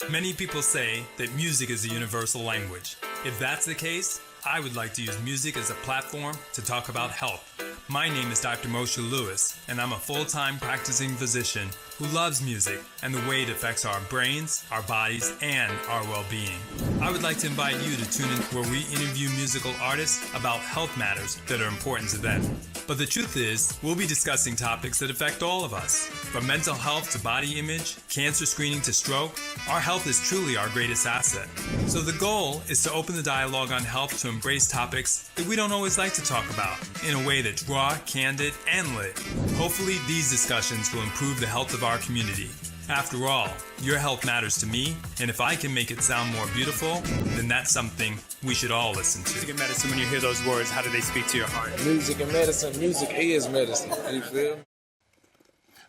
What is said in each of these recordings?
Many people say that music is a universal language. If that's the case, I would like to use music as a platform to talk about health. My name is Dr. Moshe Lewis, and I'm a full-time practicing physician who loves music and the way it affects our brains, our bodies, and our well-being. I would like to invite you to tune in where we interview musical artists about health matters that are important to them. But the truth is, we'll be discussing topics that affect all of us. From mental health to body image, cancer screening to stroke, our health is truly our greatest asset. So the goal is to open the dialogue on health to embrace topics that we don't always like to talk about in a way that's raw, candid, and lit. Hopefully, these discussions will improve the health of our community. After all, your health matters to me, and if I can make it sound more beautiful, then that's something we should all listen to. Music and medicine, when you hear those words, how do they speak to your heart? Music and medicine, music is medicine. You feel me?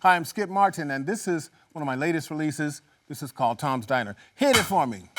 Hi, I'm Skip Martin, and this is one of my latest releases. This is called Tom's Diner. Hit it for me.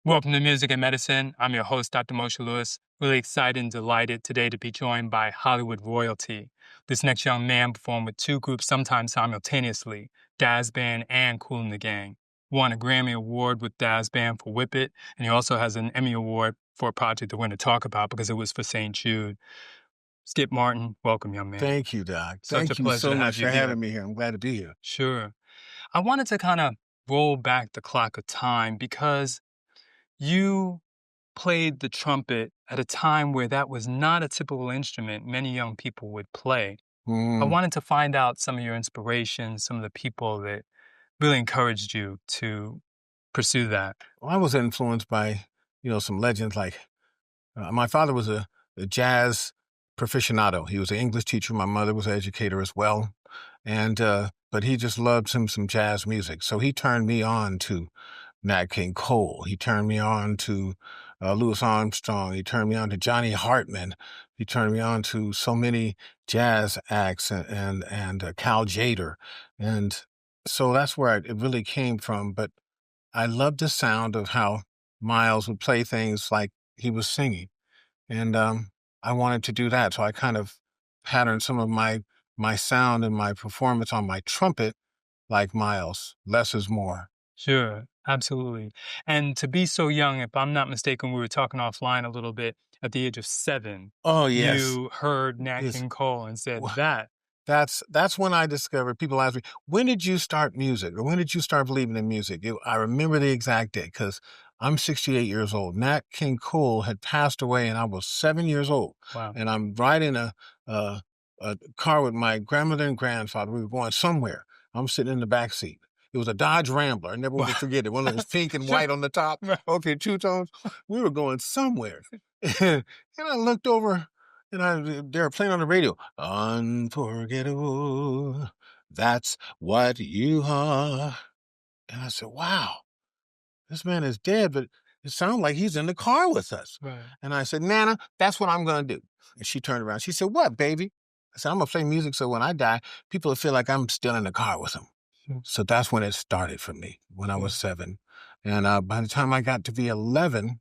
Welcome to Music and Medicine. I'm your host, Dr. Moshe Lewis. Really excited and delighted today to be joined by Hollywood royalty. This next young man performed with two groups sometimes simultaneously, Dazz Band and Kool and the Gang. Won a Grammy Award with Dazz Band for Whip It, and he also has an Emmy Award for a project that we're going to talk about because it was for St. Jude. Skip Martin, welcome, young man. Thank you, Doc. Such a Thank you pleasure so to have much you for here. having me here. I'm glad to be here. Sure. I wanted to kind of roll back the clock of time because you played the trumpet at a time where that was not a typical instrument many young people would play. I wanted to find out some of your inspirations, some of the people that really encouraged you to pursue that. Well, I was influenced by, some legends like my father was a jazz proficionado. He was an English teacher. My mother was an educator as well. And, but he just loved some jazz music. So he turned me on to Nat King Cole. He turned me on to Louis Armstrong. He turned me on to Johnny Hartman. He turned me on to so many jazz acts and Cal Jader. And so that's where it really came from. But I loved the sound of how Miles would play things like he was singing. And I wanted to do that. So I kind of patterned some of my sound and my performance on my trumpet like Miles. Less is more. Sure, absolutely. And to be so young, if I'm not mistaken, we were talking offline a little bit, at the age of 7, Oh, yes. you heard Nat Yes. King Cole and said Wha- that. That's when I discovered, people ask me, when did you start music? Or when did you start believing in music? I remember the exact day because I'm 68 years old. Nat King Cole had passed away and I was 7 years old. Wow. And I'm riding a car with my grandmother and grandfather. We were going somewhere. I'm sitting in the back seat. It was a Dodge Rambler. I never will forget it. One of those pink and white on the top. Right. Okay, two tones. We were going somewhere. And I looked over and they were playing on the radio. Unforgettable. That's what you are. And I said, wow, this man is dead, but it sounds like he's in the car with us. Right. And I said, Nana, that's what I'm going to do. And she turned around. She said, what, baby? I said, I'm going to play music so when I die, people will feel like I'm still in the car with them. Sure. So that's when it started for me, when I was 7. And by the time I got to be 11,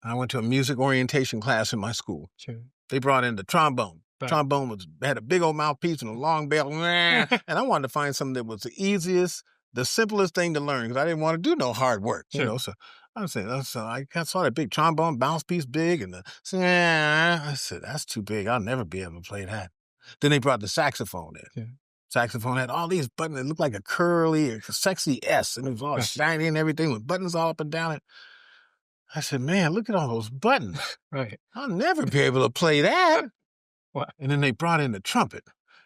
I went to a music orientation class in my school. Sure. They brought in the trombone. Right. Trombone had a big old mouthpiece and a long bell. And I wanted to find something that was the easiest, the simplest thing to learn because I didn't want to do no hard work, Sure. So I said, so I saw that big trombone, mouthpiece big, and I said, that's too big. I'll never be able to play that. Then they brought the saxophone in. Yeah. Saxophone had all these buttons. It looked like a curly or sexy S, and it was all Right. shiny and everything with buttons all up and down it. I said, man, look at all those buttons. Right. I'll never be able to play that. Wow. And then they brought in the trumpet.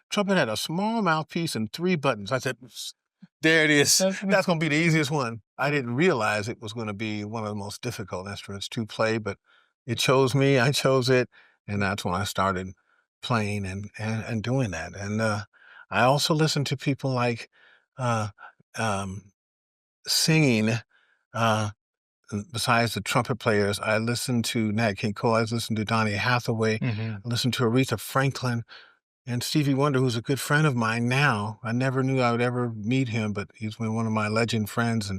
Trumpet had a small mouthpiece and 3 buttons. I said, there it is. That's going to be the easiest one. I didn't realize it was going to be one of the most difficult instruments to play, but it chose me. I chose it. And that's when I started playing and doing that. And I also listened to people like singing. Besides the trumpet players, I listened to Nat King Cole. I listened to Donny Hathaway. Mm-hmm. I listened to Aretha Franklin and Stevie Wonder, who's a good friend of mine now. I never knew I would ever meet him, but he's been one of my legend friends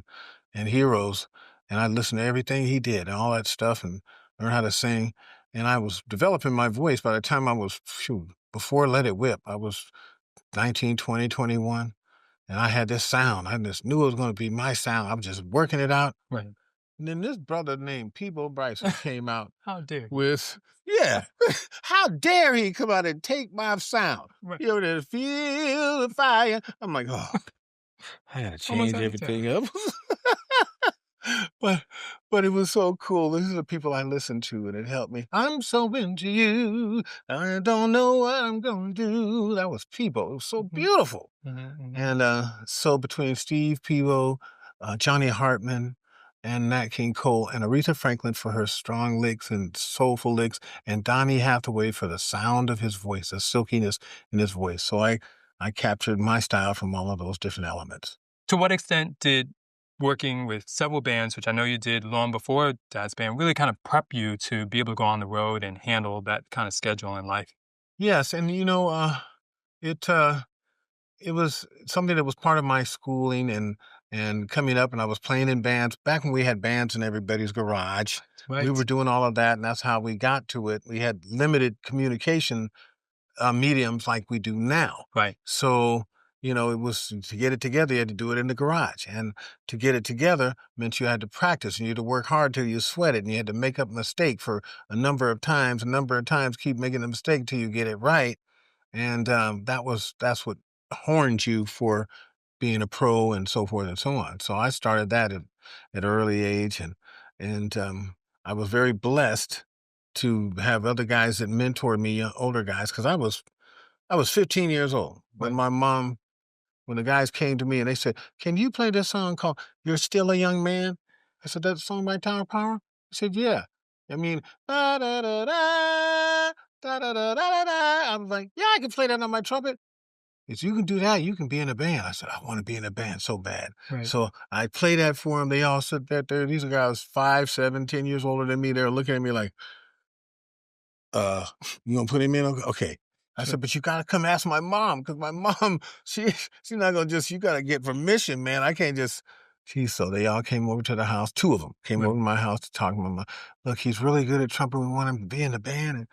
and heroes. And I listened to everything he did and all that stuff and learned how to sing. And I was developing my voice by the time I was, before Let It Whip, I was 19, 20, 21. And I had this sound. I just knew it was going to be my sound. I was just working it out. Right. And then this brother named Peebo Bryson came out How dare you? with, how dare he come out and take my sound? Right. You know, to feel the fire. I'm like, oh, I got to Almost change out of everything up. But it was so cool. These are the people I listened to, and it helped me. I'm so into you. I don't know what I'm going to do. That was Peebo. It was so beautiful. Mm-hmm. And so between Steve Peebo, Johnny Hartman, and Nat King Cole, and Aretha Franklin for her strong licks and soulful licks, and Donny Hathaway for the sound of his voice, the silkiness in his voice. So I captured my style from all of those different elements. To what extent did working with several bands, which I know you did long before Dazz Band, really kind of prep you to be able to go on the road and handle that kind of schedule in life? Yes, and it was something that was part of my schooling, and and coming up, and I was playing in bands back when we had bands in everybody's garage. We Right. were doing all of that, and that's how we got to it. We had limited communication mediums like we do now. Right. So, it was to get it together, you had to do it in the garage. And to get it together meant you had to practice and you had to work hard till you sweated and you had to make up a mistake for a number of times, keep making a mistake till you get it right. And that's what horned you for being a pro and so forth and so on. So I started that at an early age, and I was very blessed to have other guys that mentored me, older guys, because I was 15 years old when when the guys came to me and they said, "Can you play this song called 'You're Still a Young Man'?" I said, "That's a song by Tower Power?" He said, "Yeah." I mean, da da da da da da da da da da. I was like, "Yeah, I can play that on my trumpet." If you can do that, you can be in a band. I said, I want to be in a band so bad. Right. So I played that for them. They all sit there. These are guys 5, 7, 10 years older than me. They're looking at me like, uh, you gonna put him in? Okay. I Sure. said, but you gotta come ask my mom, because my mom, she's not gonna you gotta get permission, man. I can't just so they all came over to the house. 2 of them came Right. over to my house to talk to my mom. Look, he's really good at trumpet. We want him to be in the band.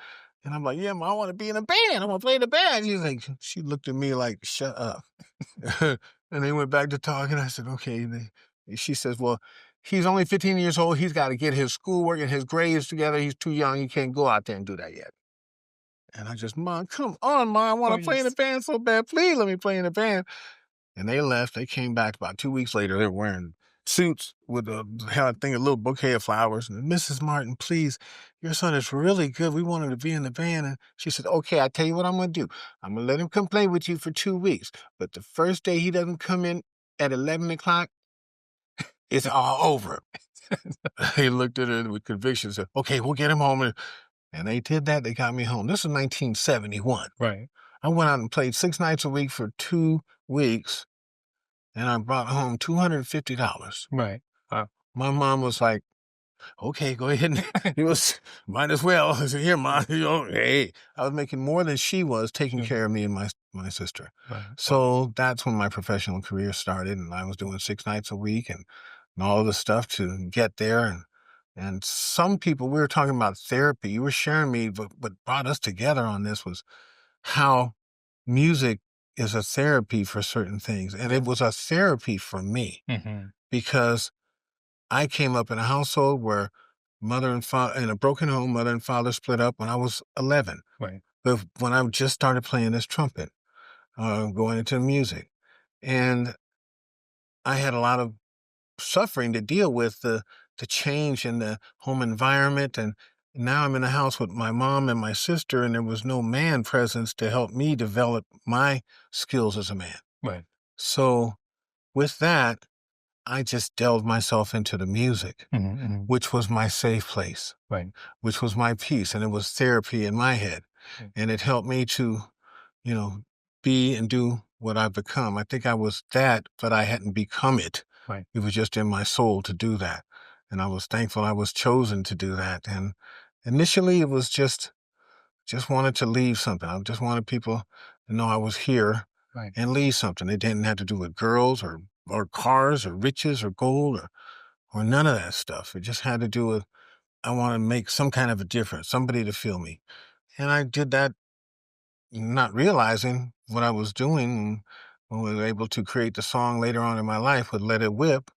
And I'm like, yeah, Mom, I want to be in a band. I want to play in the band. She looked at me like, shut up. And they went back to talking. I said, okay. She says, well, he's only 15 years old. He's got to get his schoolwork and his grades together. He's too young. He can't go out there and do that yet. And I just, Mom, come on, Mom. I want to play in the band so bad. Please let me play in the band. And they left. They came back about 2 weeks later. They were wearing suits with a little bouquet of flowers. And Mrs. Martin, please, your son is really good. We want him to be in the band. And she said, okay, I tell you what I'm going to do. I'm going to let him come play with you for 2 weeks. But the first day he doesn't come in at 11 o'clock, it's all over. He looked at her with conviction and said, okay, we'll get him home. And they did that. They got me home. This is 1971. Right. I went out and played 6 nights a week for 2 weeks. And I brought home $250. Right. Wow. My mom was like, okay, go ahead. Might as well. I said, here, Mom, hey. I was making more than she was taking care of me and my sister. Right. So that's when my professional career started, and I was doing 6 nights a week and all of the stuff to get there. And some people, we were talking about therapy. You were sharing me, but what brought us together on this was how music is a therapy for certain things. And it was a therapy for me because I came up in a household where mother and father, in a broken home, mother and father split up when I was 11. Right. But when I just started playing this trumpet, going into music. And I had a lot of suffering to deal with, the change in the home environment. And now I'm in a house with my mom and my sister, and there was no man presence to help me develop my skills as a man. Right. So with that, I just delved myself into the music, which was my safe place, Right. which was my peace, and it was therapy in my head. And it helped me to, be and do what I've become. I think I was that, but I hadn't become it. Right. It was just in my soul to do that. And I was thankful I was chosen to do that. And initially it was just wanted to leave something. I just wanted people to know I was here and leave something. It didn't have to do with girls or cars or riches or gold or none of that stuff. It just had to do with, I want to make some kind of a difference, somebody to feel me. And I did that not realizing what I was doing. When we were able to create the song later on in my life with Let It Whip,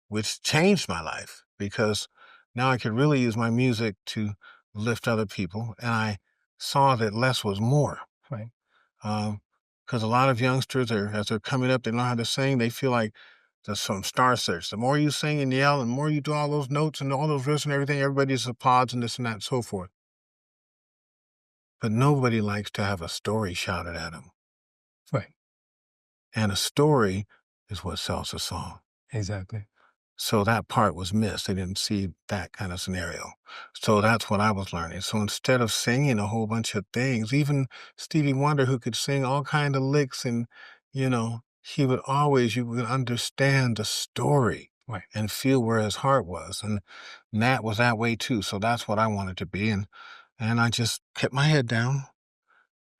which changed my life because now I could really use my music to lift other people. And I saw that less was more. Right. Because a lot of youngsters, as they're coming up, they learn how to sing, they feel like there's some star search. The more you sing and yell, and the more you do all those notes and all those riffs and everything, everybody just applauds and this and that and so forth. But nobody likes to have a story shouted at them. Right. And a story is what sells a song. Exactly. So that part was missed. They didn't see that kind of scenario. So that's what I was learning. So instead of singing a whole bunch of things, even Stevie Wonder, who could sing all kind of licks, and, he would always, you would understand the story and feel where his heart was. And Nat was that way too. So that's what I wanted to be. And I just kept my head down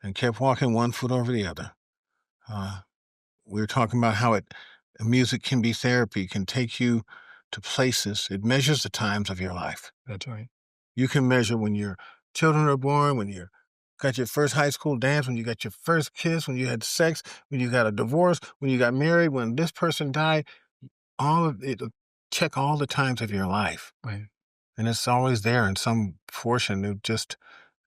and kept walking one foot over the other. We were talking about how Music can be therapy, can take you to places. It measures the times of your life. That's right. You can measure when your children are born, when you got your first high school dance, when you got your first kiss, when you had sex, when you got a divorce, when you got married, when this person died. All of it, check all the times of your life. Right. And it's always there in some portion. It just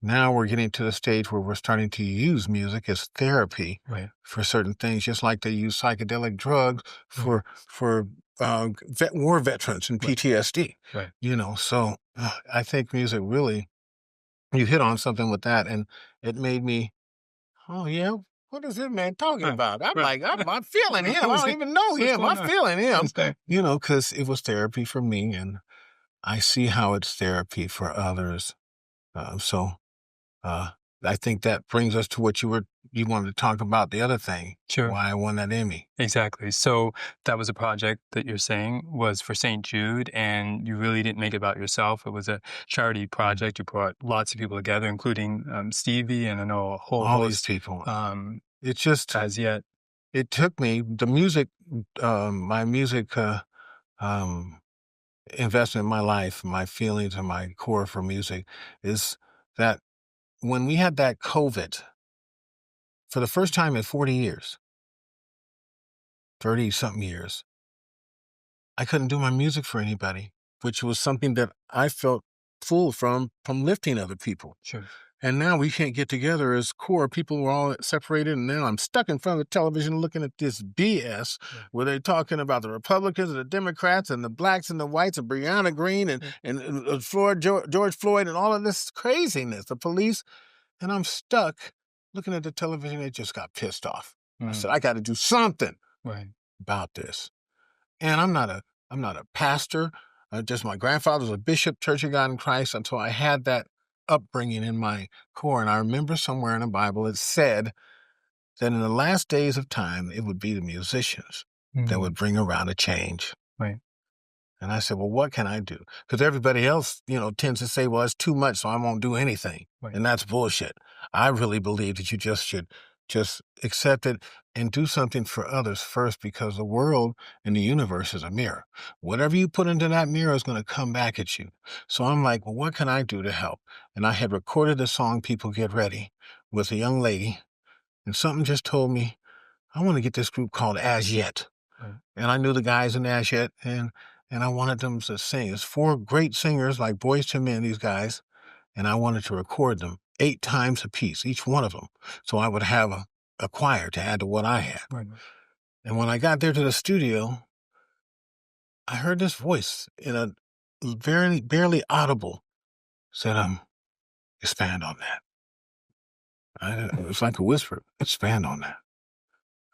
now we're getting to the stage where we're starting to use music as therapy Right. for certain things, just like they use psychedelic drugs for war veterans and PTSD. Right. You know, so I think music really, you hit on something with that, and it made me, oh yeah, what is this man talking about? I'm like, I'm feeling him. I don't even know him. I'm feeling him. You know, because it was therapy for me, and I see how it's therapy for others. I think that brings us to what you wanted to talk about, the other thing. Sure. Why I won that Emmy. Exactly. So that was a project that you're saying was for St. Jude, and you really didn't make it about yourself. It was a charity project. You brought lots of people together, including Stevie, and I know a whole All host. these people. It's just, as yet. It took me, the music, my music investment in my life, my feelings and my core for music is that when we had that COVID, for the first time in 40 years, 30-something years, I couldn't do my music for anybody, which was something that I felt full from lifting other people. Sure. And now we can't get together as core. People were all separated, and now I'm stuck in front of the television looking at this BS where they're talking about the Republicans and the Democrats and the blacks and the whites and Breonna Green and George Floyd and all of this craziness, the police. And I'm stuck looking at the television. They just got pissed off. I said, I got to do something about this. And I'm not a pastor. Just my grandfather was a bishop, Church of God in Christ, until I had that upbringing in my core. And I remember somewhere in the Bible it said that in the last days of time, it would be the musicians that would bring around a change. Right. And I said, well, what can I do? Because everybody else, tends to say, well, it's too much, so I won't do anything. Right. And that's bullshit. I really believe that you just should just accept it and do something for others first, because the world and the universe is a mirror. Whatever you put into that mirror is going to come back at you. So I'm like, well, what can I do to help? And I had recorded the song People Get Ready with a young lady, and something just told me, I want to get this group called As Yet. Right. And I knew the guys in As Yet, and I wanted them to sing. It's 4 great singers like Boys to Men, these guys, and I wanted to record them 8 times a piece, each one of them. So I would have a choir to add to what I had. Right. And when I got there to the studio, I heard this voice in a barely audible, said, expand on that. It was like a whisper, expand on that.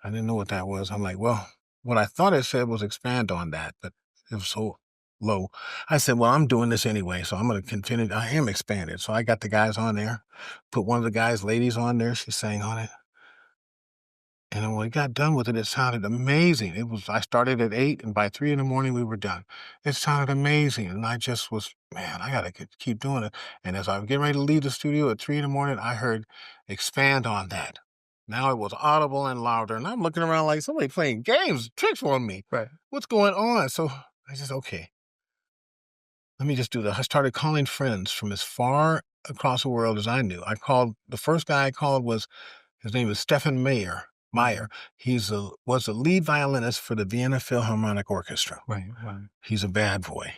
I didn't know what that was. I'm like, well, what I thought it said was expand on that, but it was so low. I said, well, I'm doing this anyway, so I'm going to continue. I am expanded. So I got the guys on there, put one of the guys' ladies on there. She sang on it. And when we got done with it, it sounded amazing. I started at 8, and by 3 in the morning, we were done. It sounded amazing. And I just was, man, I got to keep doing it. And as I was getting ready to leave the studio at 3 in the morning, I heard expand on that. Now it was audible and louder. And I'm looking around like somebody playing games, tricks on me. Right. What's going on? So I just, okay, let me just do that. I started calling friends from as far across the world as I knew. The first guy I called his name was Stefan Meyer. He was the lead violinist for the Vienna Philharmonic Orchestra. Right. He's a bad boy.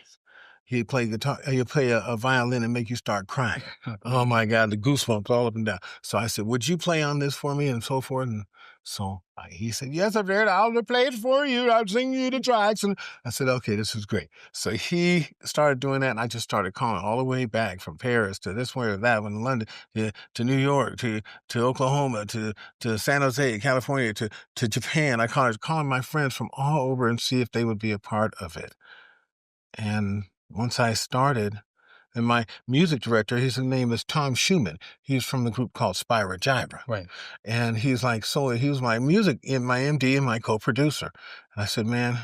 He'd play guitar. He'll play a violin and make you start crying. Oh my God, the goosebumps all up and down. So I said, "Would you play on this for me?" and so forth. And so he said, "Yes, I've heard. I'll play it for you. I'll sing you the tracks." And I said, "Okay, this is great." So he started doing that, and I just started calling all the way back from Paris to this one or that one, London to New York to Oklahoma to San Jose, California to Japan. I was calling my friends from all over and see if they would be a part of it. And once I started, and my music director, his name is Tom Schumann. He's from the group called Spyra Gyra. Right. And he's like, so he was my my MD and my co-producer. And I said, man,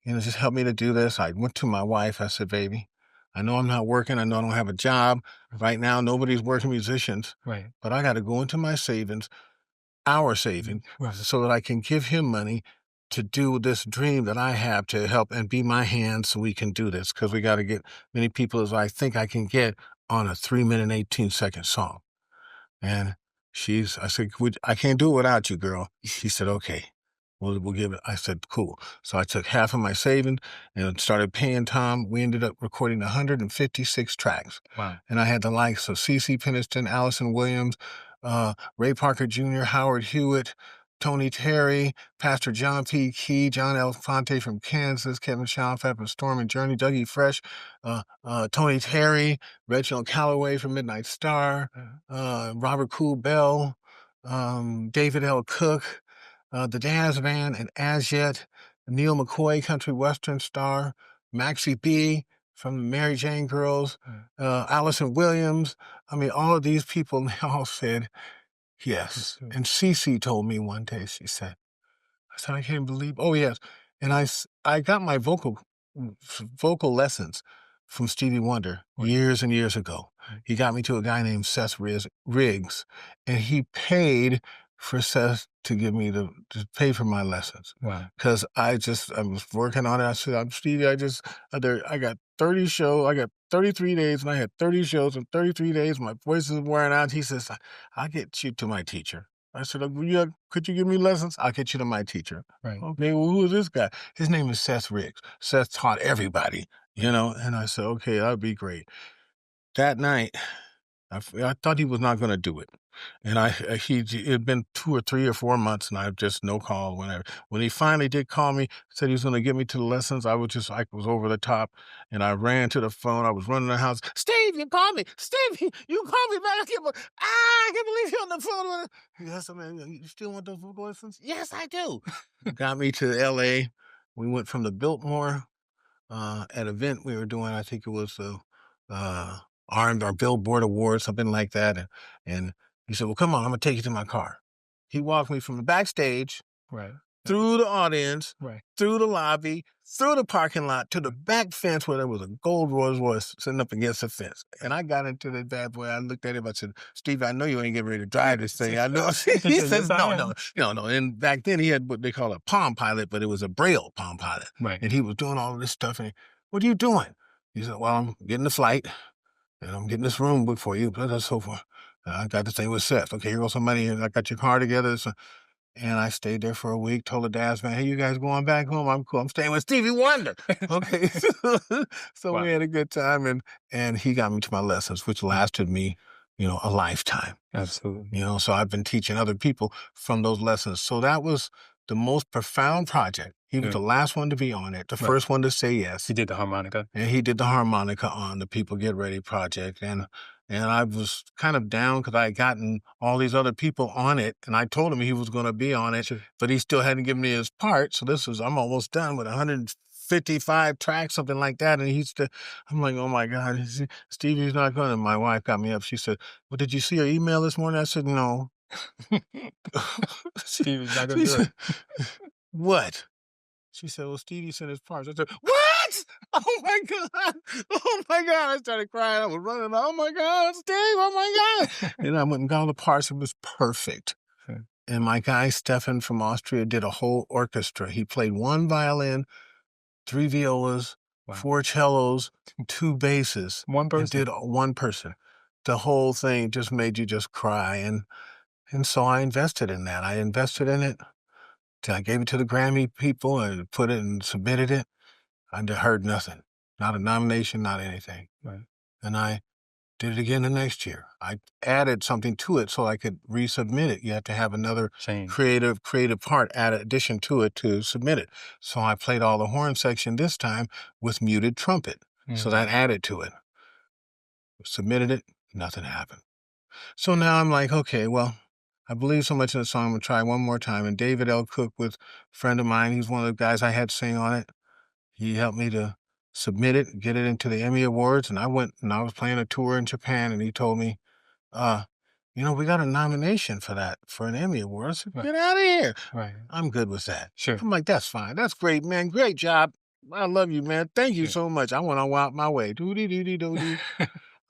just help me to do this. I went to my wife. I said, baby, I know I'm not working. I know I don't have a job. Right now, nobody's working musicians. Right. But I got to go into my savings, our savings, so that I can give him money to do this dream that I have to help and be my hand so we can do this, because we got to get many people as I think I can get on a 3-minute and 18-second song. And I said, I can't do it without you, girl. She said, okay, we'll give it. I said, cool. So I took half of my savings and started paying Tom. We ended up recording 156 tracks. Wow. And I had the likes of CeCe Peniston, Allison Williams, Ray Parker Jr., Howard Hewitt, Tony Terry, Pastor John P. Key, John L. Fonte from Kansas, Kevin Shalfat from Storm and Journey, Dougie Fresh, Tony Terry, Reginald Calloway from Midnight Star, Robert Kool Bell, David L. Cook, the Dazz Band, and As Yet, Neil McCoy, Country Western Star, Maxie B from the Mary Jane Girls, Allison Williams. I mean, all of these people, they all said yes. And CeCe told me one day, she said, I can't believe, oh yes. And I got my vocal lessons from Stevie Wonder years and years ago. He got me to a guy named Seth Riggs, and he paid for Seth to give me to pay for my lessons. Wow. Because I was working on it. I said, I'm Stevie, I got 30 shows, I got 33 days, and I had 30 shows in 33 days. My voice is wearing out. He says, I'll get you to my teacher. I said, could you give me lessons? I'll get you to my teacher. Right. Okay, well, who is this guy? His name is Seth Riggs. Seth taught everybody, and I said, okay, that'd be great. That night, I thought he was not going to do it. And it had been 2 or 3 or 4 months, and I just no call, whenever. When he finally did call me, said he was going to get me to the lessons, I was over the top, and I ran to the phone. I was running the house. Steve, you called me. Steve, you called me back. I can't believe you're on the phone. Yes, man, you still want those vocal lessons? Yes, I do. Got me to L.A. We went from the Biltmore at an event we were doing. I think it was our Billboard Awards, something like that. And he said, well, come on, I'm going to take you to my car. He walked me from the backstage, right, through the audience, right, through the lobby, through the parking lot, to the back fence where there was a gold Rolls Royce sitting up against the fence. And I got into that bad boy. I looked at him. I said, Steve, I know you ain't getting ready to drive this thing. I know. He says, no. And back then he had what they call a Palm Pilot, but it was a Braille Palm Pilot. Right. And he was doing all of this stuff. And what are you doing? He said, well, I'm getting the flight. And I'm getting this room booked for you, blah, blah, so forth. I got this thing with Seth. Okay, here goes some money. I got your car together. So, and I stayed there for a week, told the Dazz man, hey, you guys going back home? I'm cool. I'm staying with Stevie Wonder. Okay. So wow. We had a good time, and he got me to my lessons, which lasted me, a lifetime. Absolutely. So I've been teaching other people from those lessons. So that was the most profound project. He was the last one to be on it, the first one to say yes. He did the harmonica. And he did the harmonica on the People Get Ready project. And I was kind of down because I had gotten all these other people on it, and I told him he was going to be on it, but he still hadn't given me his part. So I'm almost done with 155 tracks, something like that. And I'm like, oh my God, Stevie's not going to. My wife got me up. She said, well, did you see your email this morning? I said, no. Stevie's not going to do it. What? She said, well, Stevie sent his parts. I said, what? Oh, my God. Oh, my God. I started crying. I was running. Oh, my God, Steve. Oh, my God. And I went and got all the parts. It was perfect. Okay. And my guy, Stefan from Austria, did a whole orchestra. He played 1 violin, 3 violas, 4 cellos, 2 basses. One person? And did 1 person. The whole thing just made you just cry. And so I invested in that. I invested in it. I gave it to the Grammy people and put it and submitted it. I heard nothing. Not a nomination, not anything. Right. And I did it again the next year. I added something to it so I could resubmit it. You have to have another creative part addition to it to submit it. So I played all the horn section this time with muted trumpet. So that added to it. Submitted it, nothing happened. So now I'm like, okay, well, I believe so much in the song, I'm going to try one more time. And David L. Cook, with a friend of mine, he's one of the guys I had sing on it. He helped me to submit it, get it into the Emmy Awards. And I went and I was playing a tour in Japan, and he told me, we got a nomination for that, for an Emmy Award. I said, get out of here. Right. I'm good with that. Sure. I'm like, that's fine. That's great, man. Great job. I love you, man. Thank you so much. I went on out my way. Doody-doody-doody.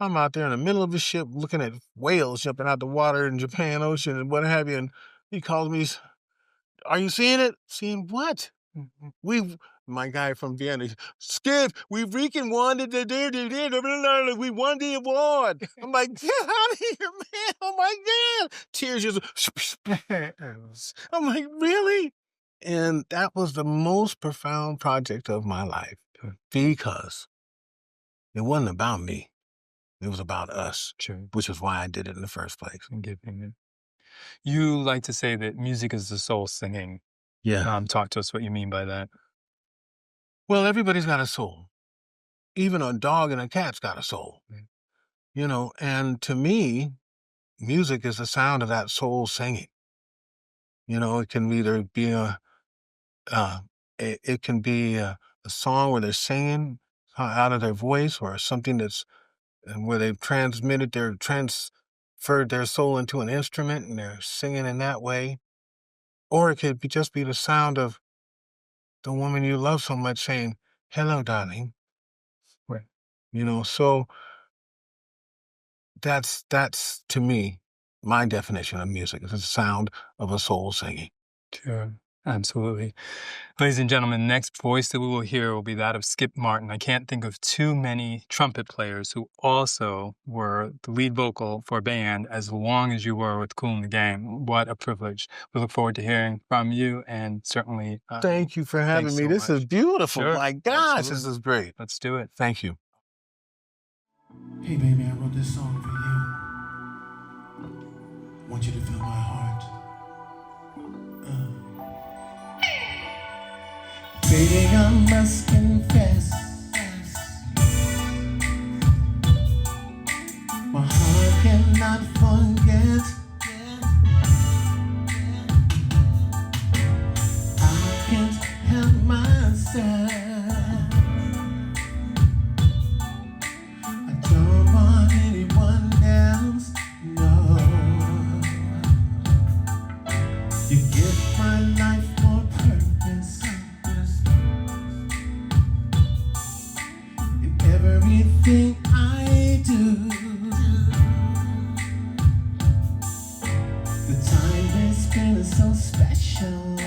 I'm out there in the middle of a ship looking at whales jumping out the water in Japan Ocean and what have you. And he calls me, Are you seeing it? Seeing what? My guy from Vienna, Skip, we freaking won we won the award. I'm like, get out of here, man. Oh my God. Tears just, I'm like, really? And that was the most profound project of my life because it wasn't about me. It was about us, which is why I did it in the first place. You like to say that music is the soul singing. Yeah. Talk to us what you mean by that. Well, everybody's got a soul. Even a dog and a cat's got a soul. You know, and to me, music is the sound of that soul singing. You know, it can either be a song where they're singing out of their voice, or something that's where they've transferred their soul into an instrument and they're singing in that way. Or it could just be the sound of the woman you love so much saying, "Hello, darling." Right. You know, so that's to me my definition of music. It's the sound of a soul singing. Sure. Absolutely. Ladies and gentlemen, the next voice that we will hear will be that of Skip Martin. I can't think of too many trumpet players who also were the lead vocal for a band as long as you were with Kool and the Gang. What a privilege. We look forward to hearing from you, and certainly... Thank you for having me. So this much. is beautiful. Sure. My gosh, Absolutely. This is great. Let's do it. Thank you. Hey baby, I wrote this song for you. I want you to feel my heart. Baby, I must confess, my heart cannot forget. I can't help myself. I don't want anyone else, no. You give my life more purpose. Everything I do, the time we spend is so special.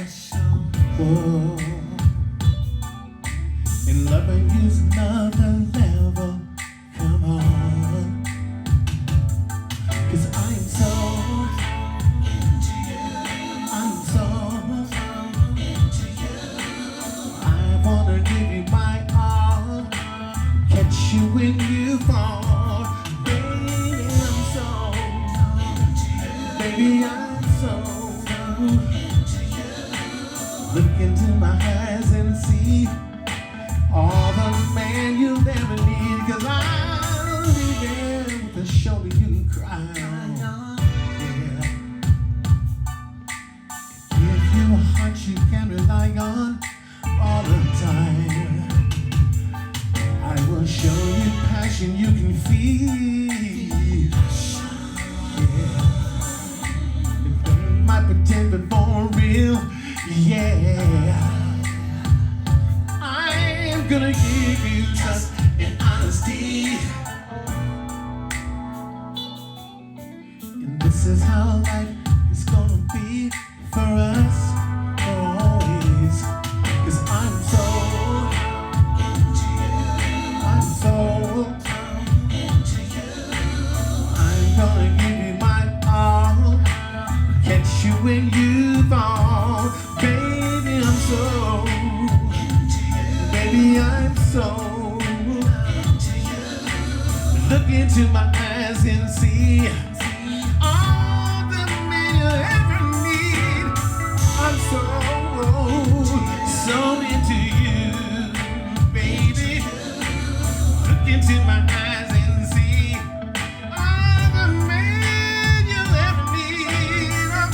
Whoa. And loving you's another level. Come on, 'cause I'm so into you. I'm so into you. I wanna give you my all. Catch you when you fall. Baby, I'm so into you. Baby, I'm so into you. Look into my eyes and see all the man you'll ever need. 'Cause I'll be there with a shoulder you can cry on. Yeah. Give you a heart you can rely on all the time. I will show you passion you can feel. Yeah. If they might pretend but for real, yeah. I'm gonna give you trust and honesty. And this is how life is gonna be for us, for always. 'Cause I'm so into you. I'm so into you. I'm gonna give you my all. Catch you when you fall. Baby, I'm so into you. Baby, I'm so into you. Look into my eyes and see all the men you ever need. I'm so into you, baby. Look into my eyes and see all the men you ever need. I'm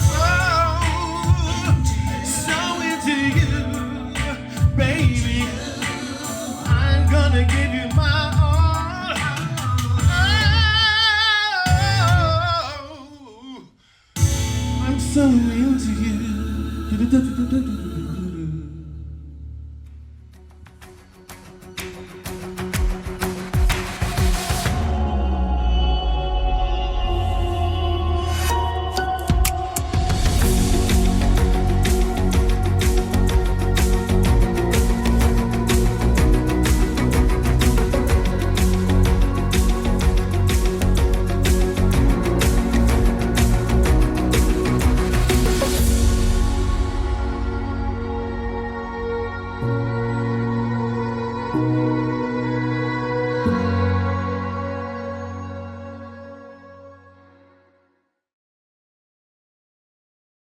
so into you, baby. I'm gonna give you my all. Oh, I'm so into you. Thank